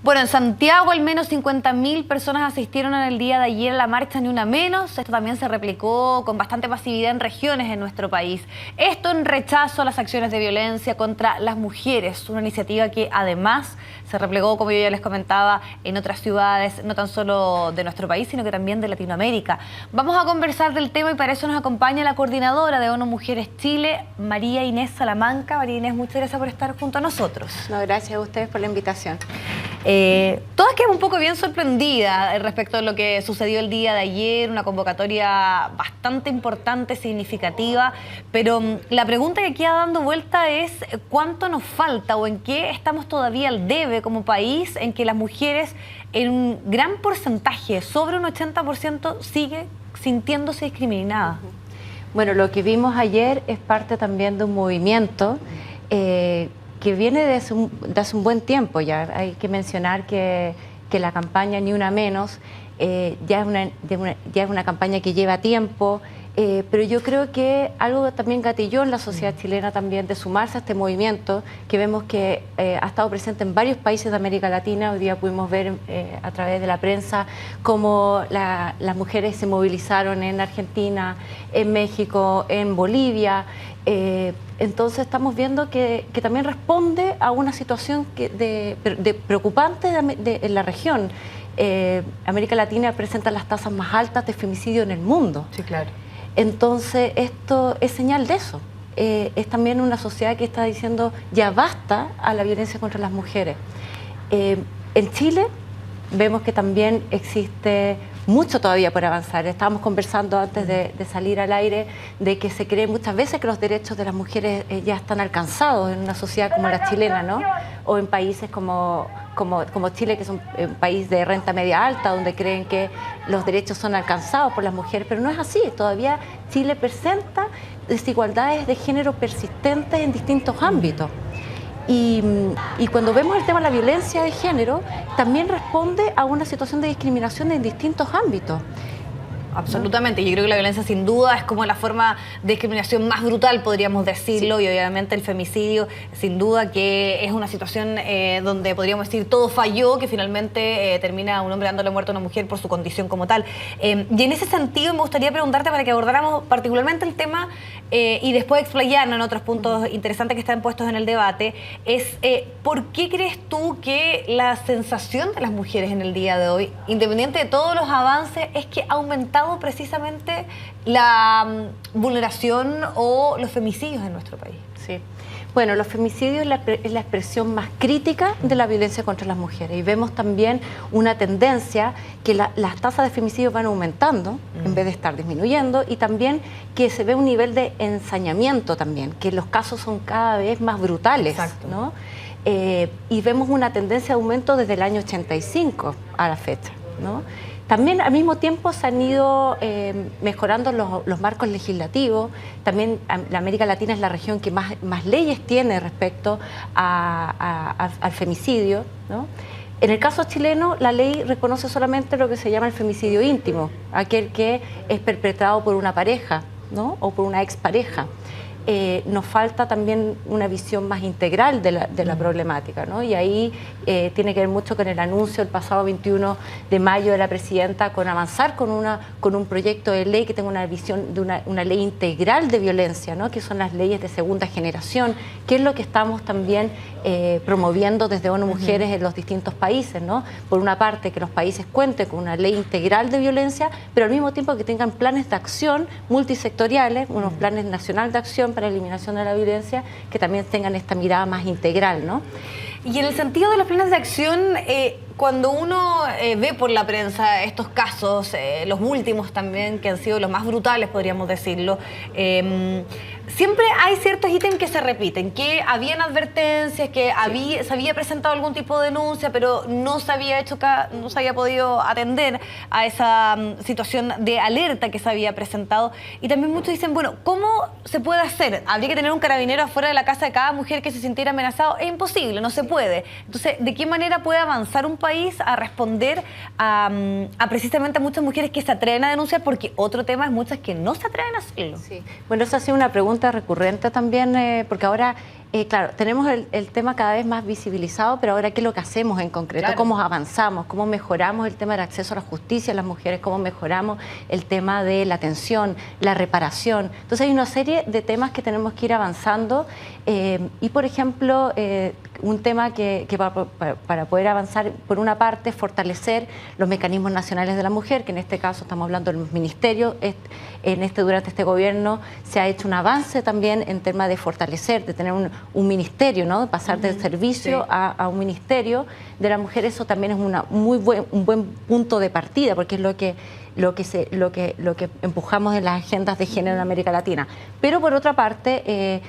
Bueno, en Santiago al menos 50.000 personas asistieron en el día de ayer a la marcha Ni Una Menos. Esto también se replicó con bastante masividad en regiones en nuestro país. Esto en rechazo a las acciones de violencia contra las mujeres, una iniciativa que además se replegó, como yo ya les comentaba, en otras ciudades, no tan solo de nuestro país, sino que también de Latinoamérica. Vamos a conversar del tema y para eso nos acompaña la coordinadora de ONU Mujeres Chile, María Inés Salamanca. María Inés, muchas gracias por estar junto a nosotros. No, gracias a ustedes por la invitación. Todas quedan un poco bien sorprendidas respecto a lo que sucedió el día de ayer, una convocatoria bastante importante, significativa, pero la pregunta que queda dando vuelta es ¿cuánto nos falta o en qué estamos todavía al debe como país en que las mujeres en un gran porcentaje, sobre un 80%, sigue sintiéndose discriminadas? Bueno, lo que vimos ayer es parte también de un movimiento que viene de hace un buen tiempo ya. Hay que mencionar que la campaña Ni Una Menos ya es una campaña que lleva tiempo, pero yo creo que algo también gatilló en la sociedad chilena también de sumarse a este movimiento, que vemos que ha estado presente en varios países de América Latina. Hoy día pudimos ver a través de la prensa cómo las mujeres se movilizaron en Argentina, en México, en Bolivia. Entonces estamos viendo que también responde a una situación preocupante en la región. América Latina presenta las tasas más altas de femicidio en el mundo. Sí, claro. Entonces esto es señal de eso. Es también una sociedad que está diciendo ya basta a la violencia contra las mujeres. En Chile vemos que también existe mucho todavía por avanzar. Estábamos conversando antes de salir al aire de que se cree muchas veces que los derechos de las mujeres ya están alcanzados en una sociedad como la chilena, ¿no? O en países como Chile, que es un país de renta media alta, donde creen que los derechos son alcanzados por las mujeres, pero no es así. Todavía Chile presenta desigualdades de género persistentes en distintos ámbitos. Y cuando vemos el tema de la violencia de género, también responde a una situación de discriminación en distintos ámbitos. Absolutamente, yo creo que la violencia sin duda es como la forma de discriminación más brutal, podríamos decirlo, sí. Y obviamente el femicidio sin duda que es una situación donde podríamos decir todo falló, que finalmente termina un hombre dándole muerte a una mujer por su condición como tal. Y en ese sentido me gustaría preguntarte para que abordáramos particularmente el tema y después explayarnos en otros puntos interesantes que están puestos en el debate, es ¿por qué crees tú que la sensación de las mujeres en el día de hoy, independiente de todos los avances, es que ha aumentado precisamente la vulneración o los femicidios en nuestro país? Sí. Bueno, los femicidios es la expresión más crítica de la violencia contra las mujeres y vemos también una tendencia que las tasas de femicidios van aumentando en vez de estar disminuyendo, y también que se ve un nivel de ensañamiento también, que los casos son cada vez más brutales. Exacto. ¿No? Y vemos una tendencia de aumento desde el año 85 a la fecha, ¿no? También al mismo tiempo se han ido mejorando los marcos legislativos. También la América Latina es la región que más leyes tiene respecto al femicidio, ¿no? En el caso chileno, la ley reconoce solamente lo que se llama el femicidio íntimo, aquel que es perpetrado por una pareja, ¿no? O por una expareja. Nos falta también una visión más integral de la problemática, ¿no? Y ahí tiene que ver mucho con el anuncio el pasado 21 de mayo de la presidenta con avanzar con un proyecto de ley que tenga una visión de una ley integral de violencia, ¿no? Que son las leyes de segunda generación, que es lo que estamos también promoviendo desde ONU Mujeres en los distintos países, ¿no? Por una parte, que los países cuenten con una ley integral de violencia, pero al mismo tiempo que tengan planes de acción multisectoriales, unos planes nacionales de acción para la eliminación de la violencia, que también tengan esta mirada más integral, ¿no? Y en el sentido de los planes de acción, cuando uno ve por la prensa estos casos, los últimos también, que han sido los más brutales, podríamos decirlo, siempre hay ciertos ítems que se repiten, que habían advertencias, que se había presentado algún tipo de denuncia, pero no se había podido atender a esa situación de alerta que se había presentado. Y también muchos dicen, bueno, ¿cómo se puede hacer? ¿Habría que tener un carabinero afuera de la casa de cada mujer que se sintiera amenazado? Es imposible, no se puede. Entonces, ¿de qué manera puede avanzar un país a responder a muchas mujeres que se atreven a denunciar? Porque otro tema es muchas que no se atreven a hacerlo. Sí. Bueno, esa ha sido una pregunta pregunta recurrente también, porque ahora, claro, tenemos el tema cada vez más visibilizado, pero ahora, ¿qué es lo que hacemos en concreto? Claro. ¿Cómo avanzamos? ¿Cómo mejoramos el tema del acceso a la justicia a las mujeres? ¿Cómo mejoramos el tema de la atención, la reparación? Entonces hay una serie de temas que tenemos que ir avanzando y, por ejemplo, un tema que para poder avanzar, por una parte, fortalecer los mecanismos nacionales de la mujer, que en este caso estamos hablando del ministerio. Durante este gobierno se ha hecho un avance también en tema de fortalecer, de tener un ministerio, ¿no? De pasar del servicio sí. a un ministerio de la mujer. Eso también es un buen punto de partida, porque es lo que empujamos en las agendas de género en América Latina. Pero por otra parte,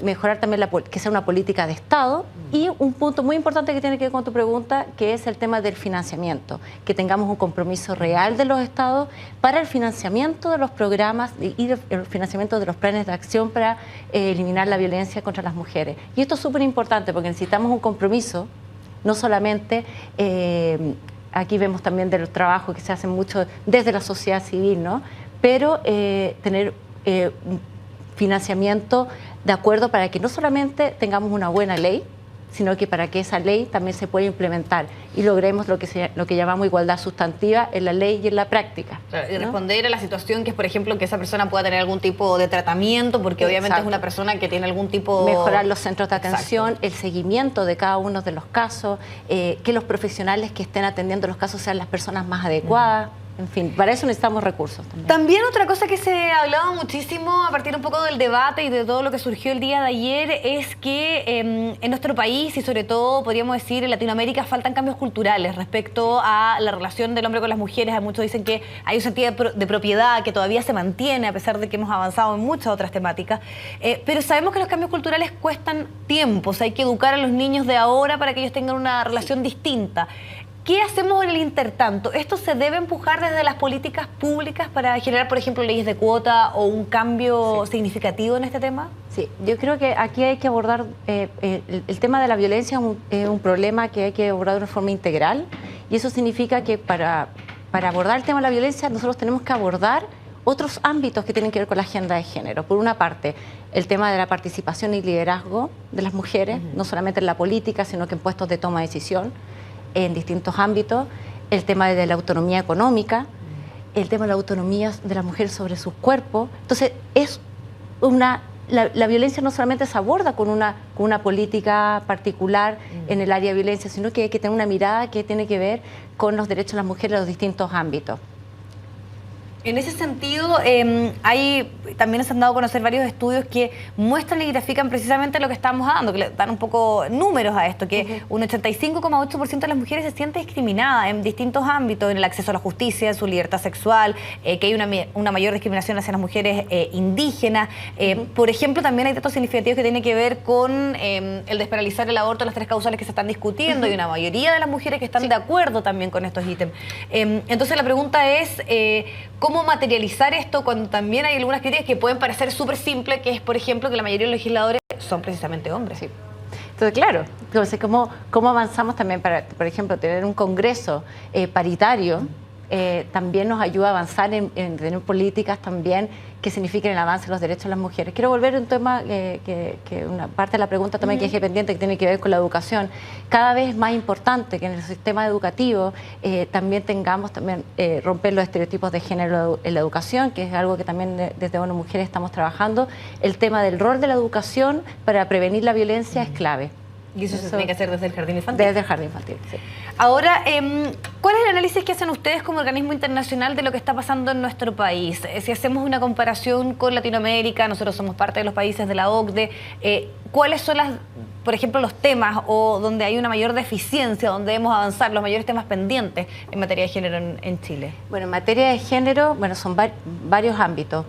mejorar también que sea una política de Estado, y un punto muy importante que tiene que ver con tu pregunta, que es el tema del financiamiento, que tengamos un compromiso real de los Estados para el financiamiento de los programas y el financiamiento de los planes de acción para eliminar la violencia contra las mujeres. Y esto es súper importante porque necesitamos un compromiso, no solamente aquí vemos también de los trabajos que se hacen mucho desde la sociedad civil, ¿no? Pero tener financiamiento de acuerdo para que no solamente tengamos una buena ley, sino que para que esa ley también se pueda implementar y logremos lo que llamamos igualdad sustantiva en la ley y en la práctica. Claro, y ¿no? responder a la situación que es, por ejemplo, que esa persona pueda tener algún tipo de tratamiento, porque obviamente Exacto. es una persona que tiene algún tipo... Mejorar los centros de atención, Exacto. el seguimiento de cada uno de los casos, que los profesionales que estén atendiendo los casos sean las personas más adecuadas. En fin, para eso necesitamos recursos también. También otra cosa que se ha hablado muchísimo a partir un poco del debate y de todo lo que surgió el día de ayer es que en nuestro país y sobre todo, podríamos decir, en Latinoamérica faltan cambios culturales respecto a la relación del hombre con las mujeres. Muchos dicen que hay un sentido de propiedad que todavía se mantiene a pesar de que hemos avanzado en muchas otras temáticas. Pero sabemos que los cambios culturales cuestan tiempo. O sea, hay que educar a los niños de ahora para que ellos tengan una relación distinta. ¿Qué hacemos en el intertanto? ¿Esto se debe empujar desde las políticas públicas para generar, por ejemplo, leyes de cuota o un cambio significativo en este tema? Sí, yo creo que aquí hay que abordar el tema de la violencia, es un problema que hay que abordar de una forma integral, y eso significa que para abordar el tema de la violencia nosotros tenemos que abordar otros ámbitos que tienen que ver con la agenda de género. Por una parte, el tema de la participación y liderazgo de las mujeres, no solamente en la política, sino que en puestos de toma de decisión, en distintos ámbitos, el tema de la autonomía económica, el tema de la autonomía de las mujeres sobre sus cuerpos. Entonces, la violencia no solamente se aborda con una política particular en el área de violencia, sino que hay que tener una mirada que tiene que ver con los derechos de las mujeres en los distintos ámbitos. En ese sentido, también se han dado a conocer varios estudios que muestran y grafican precisamente lo que estamos dando, que le dan un poco números a esto, que un 85,8% de las mujeres se siente discriminada en distintos ámbitos, en el acceso a la justicia, en su libertad sexual, que hay una mayor discriminación hacia las mujeres indígenas. Por ejemplo, también hay datos significativos que tienen que ver con el despenalizar el aborto, las 3 causales que se están discutiendo, y una mayoría de las mujeres que están de acuerdo también con estos ítems. Entonces la pregunta es, ¿cómo materializar esto cuando también hay algunas críticas que pueden parecer súper simples, que es, por ejemplo, que la mayoría de los legisladores son precisamente hombres? Sí. Entonces, claro, entonces, ¿cómo avanzamos también para, por ejemplo, tener un congreso paritario? También nos ayuda a avanzar en tener políticas también que signifiquen el avance de los derechos de las mujeres. Quiero volver a un tema que una parte de la pregunta también que es pendiente, que tiene que ver con la educación. Cada vez es más importante que en el sistema educativo también tengamos romper los estereotipos de género en la educación, que es algo que también desde ONU Mujeres estamos trabajando. El tema del rol de la educación para prevenir la violencia es clave. Y eso se tiene que hacer desde el jardín infantil. Desde el jardín infantil, sí. Ahora, ¿cuál es el análisis que hacen ustedes como organismo internacional de lo que está pasando en nuestro país? Si hacemos una comparación con Latinoamérica, nosotros somos parte de los países de la OCDE, ¿cuáles son por ejemplo, los temas o donde hay una mayor deficiencia, donde debemos avanzar, los mayores temas pendientes en materia de género en Chile? Bueno, en materia de género, son varios ámbitos.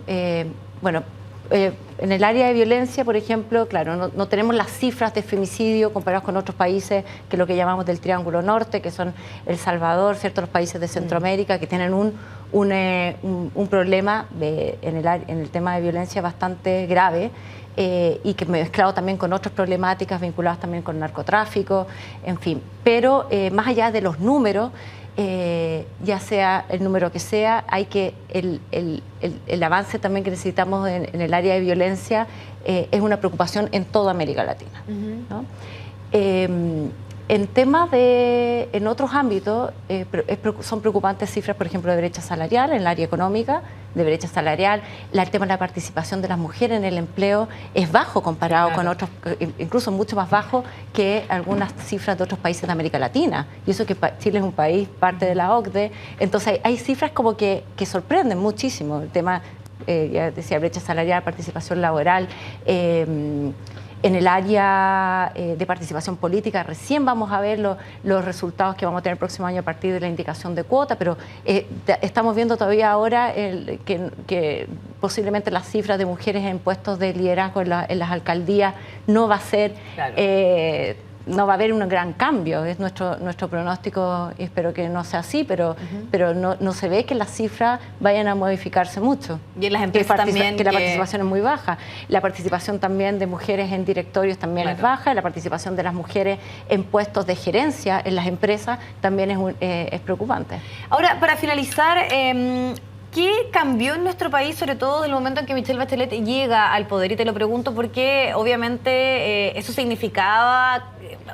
En el área de violencia, por ejemplo, claro, no tenemos las cifras de femicidio comparados con otros países, que es lo que llamamos del Triángulo Norte, que son El Salvador, ¿cierto? Los países de Centroamérica, que tienen un problema en el tema de violencia bastante grave, y que mezclado también con otras problemáticas vinculadas también con narcotráfico, en fin. Pero más allá de los números, ya sea el número que sea, hay que el avance también que necesitamos en el área de violencia es una preocupación en toda América Latina, ¿no? En otros ámbitos son preocupantes cifras, por ejemplo, de brecha salarial en el área económica, de brecha salarial. El tema de la participación de las mujeres en el empleo es bajo comparado con otros, incluso mucho más bajo que algunas cifras de otros países de América Latina. Y eso que Chile es un país parte de la OCDE. Entonces hay cifras como que sorprenden muchísimo. El tema, ya decía, brecha salarial, participación laboral. En el área de participación política recién vamos a ver los resultados que vamos a tener el próximo año a partir de la indicación de cuota, pero estamos viendo todavía ahora que posiblemente las cifras de mujeres en puestos de liderazgo en las alcaldías no va a ser... Claro. No va a haber un gran cambio, es nuestro pronóstico, y espero que no sea así, pero no se ve que las cifras vayan a modificarse mucho. Y en las empresas también. Que la participación es muy baja. La participación también de mujeres en directorios también es baja, la participación de las mujeres en puestos de gerencia en las empresas también es preocupante. Ahora, para finalizar... ¿qué cambió en nuestro país, sobre todo del momento en que Michelle Bachelet llega al poder? Y te lo pregunto porque obviamente eso significaba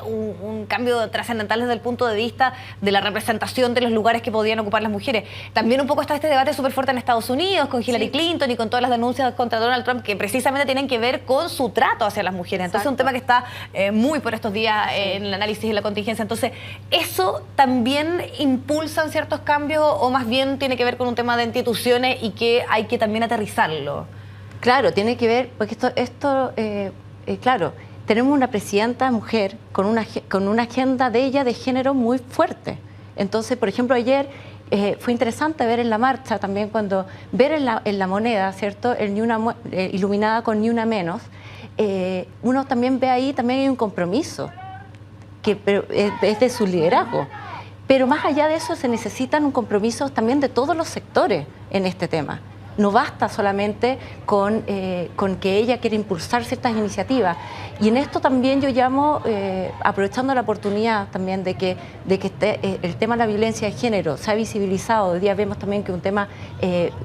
un cambio trascendental desde el punto de vista de la representación de los lugares que podían ocupar las mujeres. También un poco está este debate súper fuerte en Estados Unidos con Hillary Clinton y con todas las denuncias contra Donald Trump que precisamente tienen que ver con su trato hacia las mujeres. Entonces es un tema que está muy por estos días en el análisis y la contingencia. Entonces, ¿eso también impulsa ciertos cambios o más bien tiene que ver con un tema de instituciones y que hay que también aterrizarlo? Claro, tiene que ver, porque claro, tenemos una presidenta mujer con una agenda de ella de género muy fuerte. Entonces, por ejemplo, ayer fue interesante ver en la marcha también ver en la moneda, ¿cierto? Iluminada con Ni Una Menos, uno también ve ahí, también hay un compromiso que es de su liderazgo. Pero más allá de eso se necesitan un compromiso también de todos los sectores en este tema. No basta solamente con que ella quiera impulsar ciertas iniciativas. Y en esto también yo llamo, aprovechando la oportunidad también de que el tema de la violencia de género se ha visibilizado. Hoy día vemos también que un tema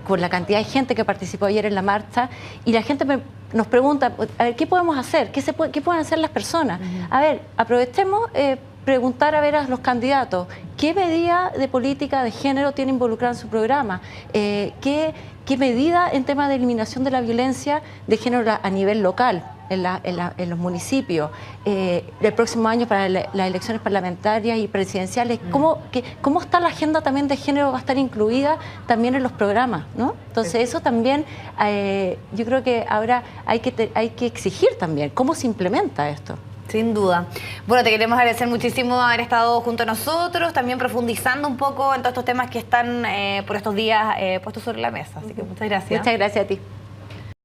con la cantidad de gente que participó ayer en la marcha, y la gente nos pregunta, a ver, ¿qué podemos hacer? ¿Qué pueden hacer las personas? A ver, aprovechemos... preguntar a ver a los candidatos qué medida de política de género tiene involucrada en su programa, qué medida en tema de eliminación de la violencia de género a nivel local, en los municipios, el próximo año para las elecciones parlamentarias y presidenciales, cómo está la agenda también de género, va a estar incluida también en los programas, ¿no? Entonces eso también, yo creo que ahora hay que exigir también cómo se implementa esto. Sin duda. Bueno, te queremos agradecer muchísimo haber estado junto a nosotros, también profundizando un poco en todos estos temas que están por estos días puestos sobre la mesa. Así que muchas gracias. Muchas gracias a ti.